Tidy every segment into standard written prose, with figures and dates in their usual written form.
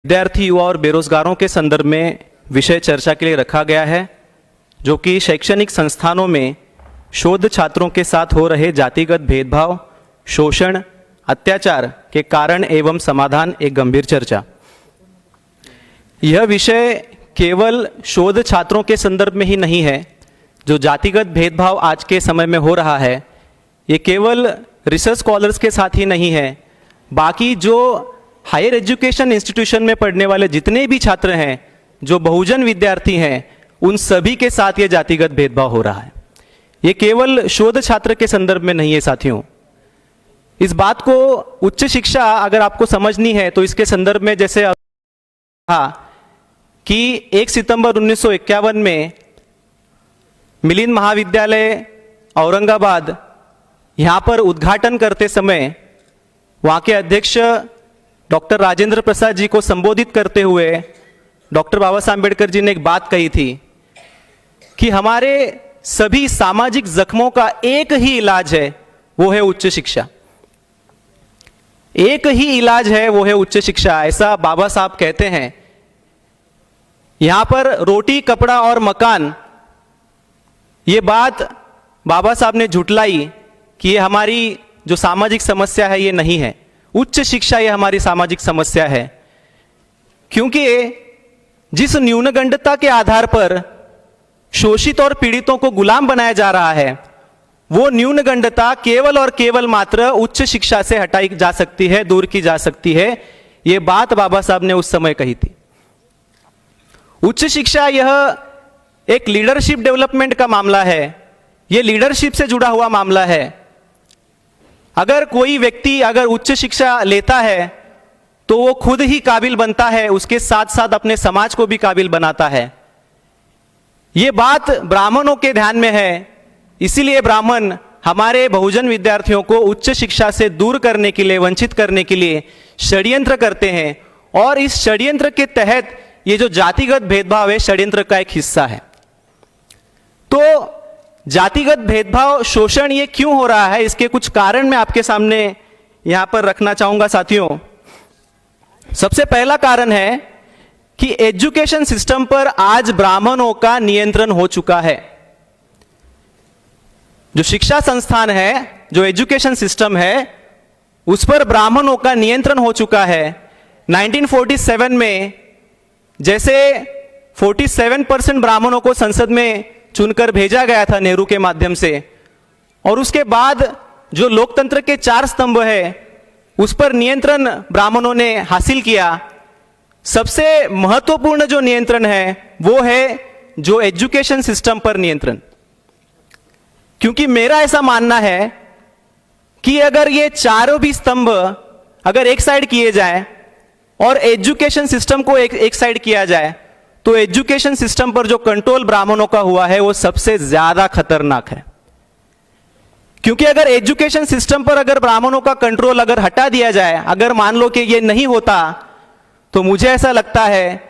विद्यार्थी युवा और बेरोजगारों के संदर्भ में विषय चर्चा के लिए रखा गया है, जो कि शैक्षणिक संस्थानों में शोध छात्रों के साथ हो रहे जातिगत भेदभाव, शोषण, अत्याचार के कारण एवं समाधान, एक गंभीर चर्चा। यह विषय केवल शोध छात्रों के संदर्भ में ही नहीं है। जो जातिगत भेदभाव आज के समय में हो रहा है, ये केवल रिसर्च स्कॉलर्स के साथ ही नहीं है, बाकी जो हायर एजुकेशन इंस्टीट्यूशन में पढ़ने वाले जितने भी छात्र हैं, जो बहुजन विद्यार्थी हैं, उन सभी के साथ ये जातिगत भेदभाव हो रहा है। ये केवल शोध छात्र के संदर्भ में नहीं है साथियों। इस बात को उच्च शिक्षा अगर आपको समझनी है तो इसके संदर्भ में जैसे कहा कि 1 सितंबर 1951 में मिलिंद महाविद्यालय औरंगाबाद यहाँ पर उद्घाटन करते समय वहाँ के अध्यक्ष डॉक्टर राजेंद्र प्रसाद जी को संबोधित करते हुए डॉक्टर बाबा साहब अम्बेडकर जी ने एक बात कही थी कि हमारे सभी सामाजिक जख्मों का एक ही इलाज है, वो है उच्च शिक्षा। एक ही इलाज है, वो है उच्च शिक्षा, ऐसा बाबा साहब कहते हैं। यहां पर रोटी, कपड़ा और मकान, ये बात बाबा साहब ने झुटलाई कि ये हमारी जो सामाजिक समस्या है ये नहीं है। उच्च शिक्षा ये हमारी सामाजिक समस्या है, क्योंकि जिस न्यूनगंडता के आधार पर शोषित और पीड़ितों को गुलाम बनाया जा रहा है, वो न्यूनगंडता केवल और केवल मात्र उच्च शिक्षा से हटाई जा सकती है, दूर की जा सकती है। ये बात बाबा साहब ने उस समय कही थी। उच्च शिक्षा यह एक लीडरशिप डेवलपमेंट का मामला है, ये लीडरशिप से जुड़ा हुआ मामला है। अगर कोई व्यक्ति अगर उच्च शिक्षा लेता है तो वो खुद ही काबिल बनता है, उसके साथ साथ अपने समाज को भी काबिल बनाता है। ये बात ब्राह्मणों के ध्यान में है, इसीलिए ब्राह्मण हमारे बहुजन विद्यार्थियों को उच्च शिक्षा से दूर करने के लिए, वंचित करने के लिए षड्यंत्र करते हैं, और इस षड्यंत्र के तहत ये जो जातिगत भेदभाव है, षड्यंत्र का एक हिस्सा है। तो जातिगत भेदभाव, शोषण ये क्यों हो रहा है, इसके कुछ कारण मैं आपके सामने यहां पर रखना चाहूंगा साथियों। सबसे पहला कारण है कि एजुकेशन सिस्टम पर आज ब्राह्मणों का नियंत्रण हो चुका है। जो शिक्षा संस्थान है, जो एजुकेशन सिस्टम है, उस पर ब्राह्मणों का नियंत्रण हो चुका है। 1947 में जैसे 47% ब्राह्मणों को संसद में चुनकर भेजा गया था नेहरू के माध्यम से, और उसके बाद जो लोकतंत्र के 4 स्तंभ है उस पर नियंत्रण ब्राह्मणों ने हासिल किया। सबसे महत्वपूर्ण जो नियंत्रण है वो है जो एजुकेशन सिस्टम पर नियंत्रण। क्योंकि मेरा ऐसा मानना है कि अगर ये चारों भी स्तंभ अगर एक साइड किए जाए और एजुकेशन सिस्टम को एक साइड किया जाए, तो एजुकेशन सिस्टम पर जो कंट्रोल ब्राह्मणों का हुआ है वो सबसे ज्यादा खतरनाक है। क्योंकि अगर एजुकेशन सिस्टम पर अगर ब्राह्मणों का कंट्रोल अगर हटा दिया जाए, अगर मान लो कि ये नहीं होता, तो मुझे ऐसा लगता है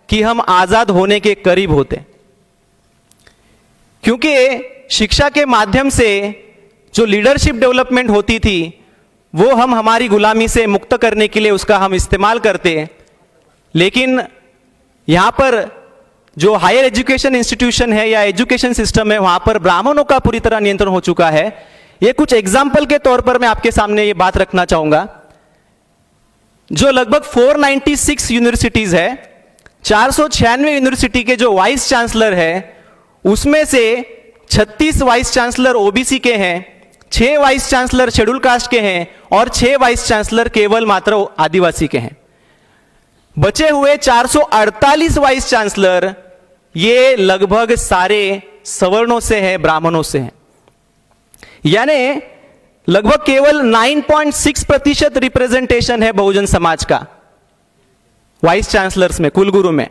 कि हम आजाद होने के करीब होते। क्योंकि शिक्षा के माध्यम से जो लीडरशिप डेवलपमेंट होती थी वो हम हमारी गुलामी से मुक्त करने के लिए उसका हम इस्तेमाल करते। लेकिन यहां पर जो हायर एजुकेशन इंस्टीट्यूशन है या एजुकेशन सिस्टम है, वहां पर ब्राह्मणों का पूरी तरह नियंत्रण हो चुका है। ये कुछ एग्जाम्पल के तौर पर मैं आपके सामने ये बात रखना चाहूंगा। जो लगभग 496 यूनिवर्सिटीज है, 496 यूनिवर्सिटी के जो वाइस चांसलर है, उसमें से 36 वाइस चांसलर ओबीसी के हैं, 6 वाइस चांसलर शेड्यूल कास्ट के हैं, और 6 वाइस चांसलर केवल मात्र आदिवासी के हैं। बचे हुए 448 वाइस चांसलर ये लगभग सारे सवर्णों से हैं, ब्राह्मणों से हैं। यानी लगभग केवल 9.6% रिप्रेजेंटेशन है बहुजन समाज का वाइस चांसलर्स में, कुलगुरु में।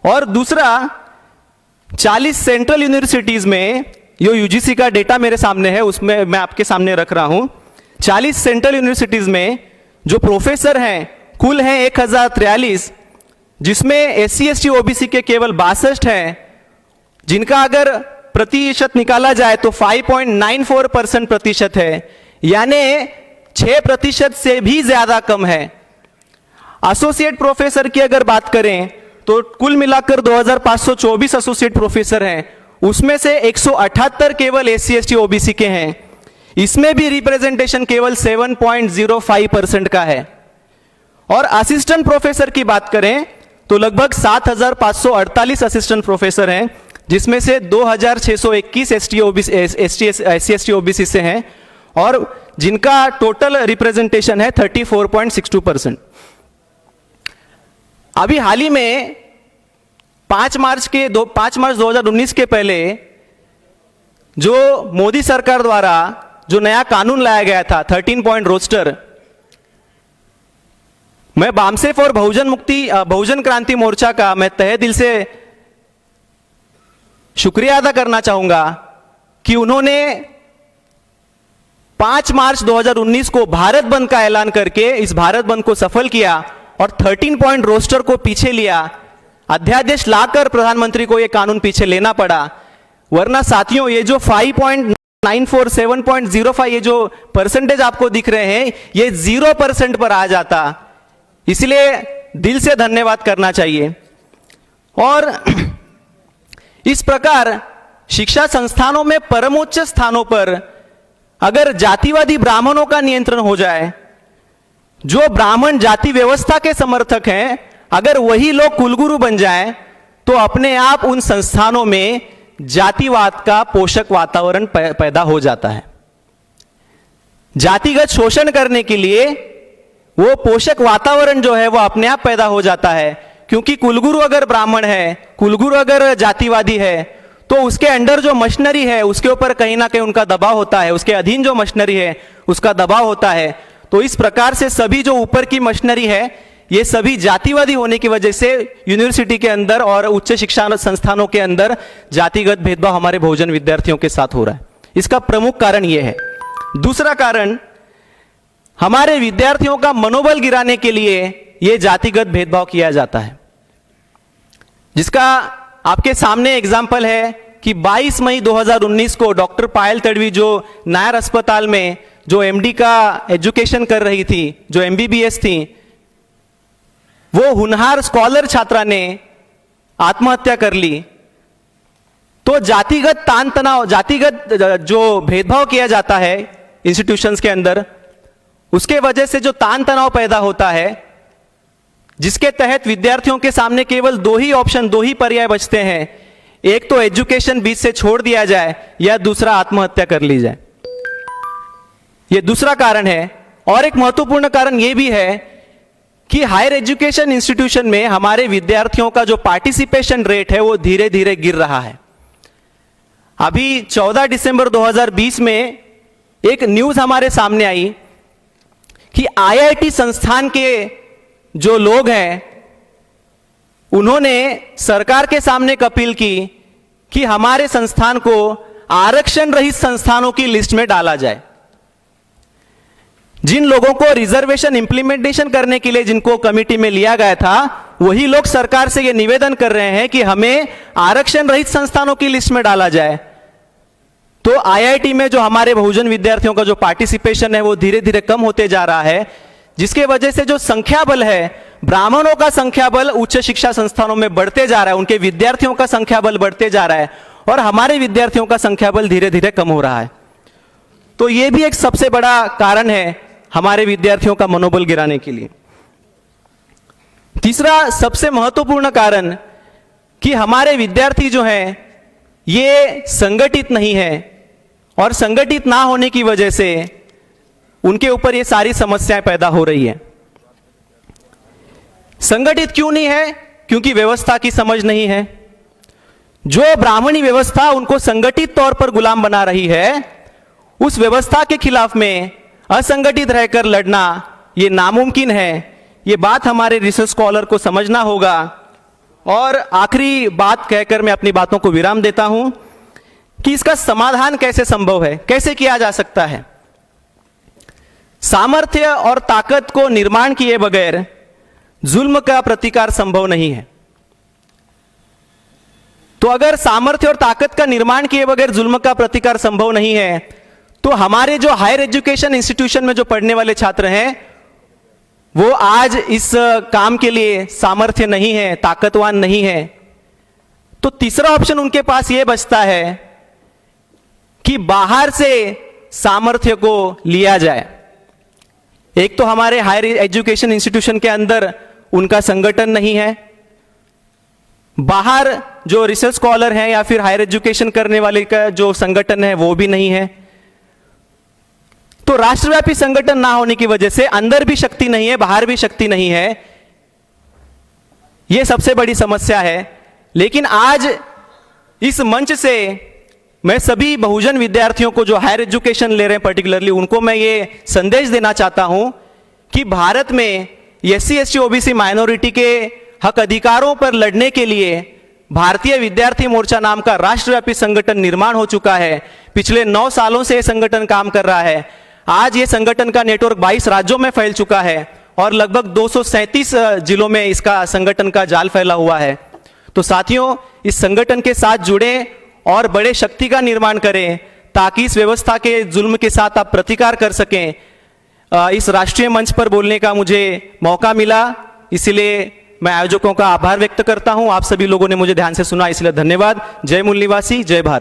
और दूसरा, 40 सेंट्रल यूनिवर्सिटीज में, जो यूजीसी का डेटा मेरे सामने है उसमें मैं आपके सामने रख रहा हूं, 40 सेंट्रल यूनिवर्सिटीज में जो प्रोफेसर हैं कुल हैं 1043, जिसमें एससी एसटी ओबीसी के केवल 62 हैं, जिनका अगर प्रतिशत निकाला जाए तो 5.94% प्रतिशत है, यानी 6% से भी ज्यादा कम है। एसोसिएट प्रोफेसर की अगर बात करें तो कुल मिलाकर 2524 एसोसिएट प्रोफेसर हैं, उसमें से 178 केवल एससी एसटी ओबीसी के हैं। इसमें भी रिप्रेजेंटेशन केवल 7.05% का है। और असिस्टेंट प्रोफेसर की बात करें तो लगभग 7548 असिस्टेंट प्रोफेसर हैं, जिसमें से 2621 एससी एसटी ओबीसी से हैं और जिनका टोटल रिप्रेजेंटेशन है 34.62%। अभी हाल ही में 5 मार्च 2019 के पहले जो मोदी सरकार द्वारा जो नया कानून लाया गया था 13 पॉइंट रोस्टर, मैं बामसेफ और बहुजन क्रांति मोर्चा का मैं तहे दिल से शुक्रिया अदा करना चाहूंगा कि उन्होंने 5 मार्च 2019 को भारत बंद का ऐलान करके इस भारत बंद को सफल किया और 13 पॉइंट रोस्टर को पीछे लिया। अध्यादेश लाकर प्रधानमंत्री को यह कानून पीछे लेना पड़ा, वरना साथियों ये जो 5.94 7.05 ये जो परसेंटेज आपको दिख रहे हैं ये 0% पर आ जाता। इसलिए दिल से धन्यवाद करना चाहिए। और इस प्रकार शिक्षा संस्थानों में परमोच्च स्थानों पर अगर जातिवादी ब्राह्मणों का नियंत्रण हो जाए, जो ब्राह्मण जाति व्यवस्था के समर्थक हैं, अगर वही लोग कुलगुरु बन जाएं, तो अपने आप उन संस्थानों में जातिवाद का पोषक वातावरण पैदा हो जाता है। जातिगत शोषण करने के लिए वो पोषक वातावरण जो है वो अपने आप पैदा हो जाता है, क्योंकि कुलगुरु अगर ब्राह्मण है, कुलगुरु अगर जातिवादी है, तो उसके अंडर जो मशीनरी है उसके ऊपर कहीं ना कहीं उनका दबाव होता है, उसके अधीन जो मशीनरी है उसका दबाव होता है। तो इस प्रकार से सभी जो ऊपर की मशीनरी है ये सभी जातिवादी होने की वजह से यूनिवर्सिटी के अंदर और उच्च शिक्षा संस्थानों के अंदर जातिगत भेदभाव हमारे बहुजन विद्यार्थियों के साथ हो रहा है। इसका प्रमुख कारण यह है। दूसरा कारण, हमारे विद्यार्थियों का मनोबल गिराने के लिए यह जातिगत भेदभाव किया जाता है, जिसका आपके सामने एग्जाम्पल है कि 22 मई 2019 को डॉक्टर पायल तड़वी जो नायर अस्पताल में जो एमडी का एजुकेशन कर रही थी, जो एमबीबीएस थी, वो हुनहार स्कॉलर छात्रा ने आत्महत्या कर ली। तो जातिगत तान तनाव, जातिगत जो भेदभाव किया जाता है इंस्टीट्यूशंस के अंदर, उसके वजह से जो तान तनाव पैदा होता है, जिसके तहत विद्यार्थियों के सामने केवल दो ही पर्याय बचते हैं, एक तो एजुकेशन बीच से छोड़ दिया जाए या दूसरा आत्महत्या कर ली जाए। यह दूसरा कारण है। और एक महत्वपूर्ण कारण यह भी है कि हायर एजुकेशन इंस्टीट्यूशन में हमारे विद्यार्थियों का जो पार्टिसिपेशन रेट है वो धीरे धीरे गिर रहा है। अभी 14 दिसंबर 2020 में एक न्यूज हमारे सामने आई कि आईआईटी संस्थान के जो लोग हैं उन्होंने सरकार के सामने एक अपील की कि हमारे संस्थान को आरक्षण रहित संस्थानों की लिस्ट में डाला जाए। जिन लोगों को रिजर्वेशन इंप्लीमेंटेशन करने के लिए जिनको कमिटी में लिया गया था, वही लोग सरकार से यह निवेदन कर रहे हैं कि हमें आरक्षण रहित संस्थानों की लिस्ट में डाला जाए। तो आईआईटी में जो हमारे बहुजन विद्यार्थियों का जो पार्टिसिपेशन है वो धीरे धीरे कम होते जा रहा है, जिसके वजह से जो संख्या बल है, ब्राह्मणों का संख्या बल उच्च शिक्षा संस्थानों में बढ़ते जा रहा है, उनके विद्यार्थियों का संख्या बल बढ़ते जा रहा है और हमारे विद्यार्थियों का संख्या बल धीरे धीरे कम हो रहा है। तो यह भी एक सबसे बड़ा कारण है हमारे विद्यार्थियों का मनोबल गिराने के लिए। तीसरा सबसे महत्वपूर्ण कारण कि हमारे विद्यार्थी जो हैं ये संगठित नहीं है और संगठित ना होने की वजह से उनके ऊपर ये सारी समस्याएं पैदा हो रही है। संगठित क्यों नहीं है? क्योंकि व्यवस्था की समझ नहीं है। जो ब्राह्मणी व्यवस्था उनको संगठित तौर पर गुलाम बना रही है, उस व्यवस्था के खिलाफ में असंगठित रहकर लड़ना यह नामुमकिन है। यह बात हमारे रिसर्च स्कॉलर को समझना होगा। और आखिरी बात कहकर मैं अपनी बातों को विराम देता हूं कि इसका समाधान कैसे संभव है, कैसे किया जा सकता है। सामर्थ्य और ताकत को निर्माण किए बगैर जुल्म का प्रतिकार संभव नहीं है। तो अगर सामर्थ्य और ताकत का निर्माण किए बगैर जुल्म का प्रतिकार संभव नहीं है, तो हमारे जो हायर एजुकेशन इंस्टीट्यूशन में जो पढ़ने वाले छात्र हैं वो आज इस काम के लिए सामर्थ्य नहीं है, ताकतवान नहीं है, तो तीसरा ऑप्शन उनके पास ये बचता है कि बाहर से सामर्थ्य को लिया जाए। एक तो हमारे हायर एजुकेशन इंस्टीट्यूशन के अंदर उनका संगठन नहीं है, बाहर जो रिसर्च स्कॉलर हैं या फिर हायर एजुकेशन करने वाले का जो संगठन है वो भी नहीं है। तो राष्ट्रव्यापी संगठन ना होने की वजह से अंदर भी शक्ति नहीं है, बाहर भी शक्ति नहीं है, यह सबसे बड़ी समस्या है। लेकिन आज इस मंच से मैं सभी बहुजन विद्यार्थियों को जो हायर एजुकेशन ले रहे हैं पर्टिकुलरली, उनको मैं ये संदेश देना चाहता हूं कि भारत में एससी एसटी ओबीसी माइनॉरिटी के हक अधिकारों पर लड़ने के लिए भारतीय विद्यार्थी मोर्चा नाम का राष्ट्रव्यापी संगठन निर्माण हो चुका है। पिछले 9 सालों से यह संगठन काम कर रहा है। आज ये संगठन का नेटवर्क 22 राज्यों में फैल चुका है और लगभग 237 जिलों में इसका संगठन का जाल फैला हुआ है। तो साथियों, इस संगठन के साथ जुड़े और बड़े शक्ति का निर्माण करें ताकि इस व्यवस्था के जुल्म के साथ आप प्रतिकार कर सकें। इस राष्ट्रीय मंच पर बोलने का मुझे मौका मिला, इसलिए मैं आयोजकों का आभार व्यक्त करता हूं। आप सभी लोगों ने मुझे ध्यान से सुना, इसलिए धन्यवाद। जय मूल निवासी, जय भारत।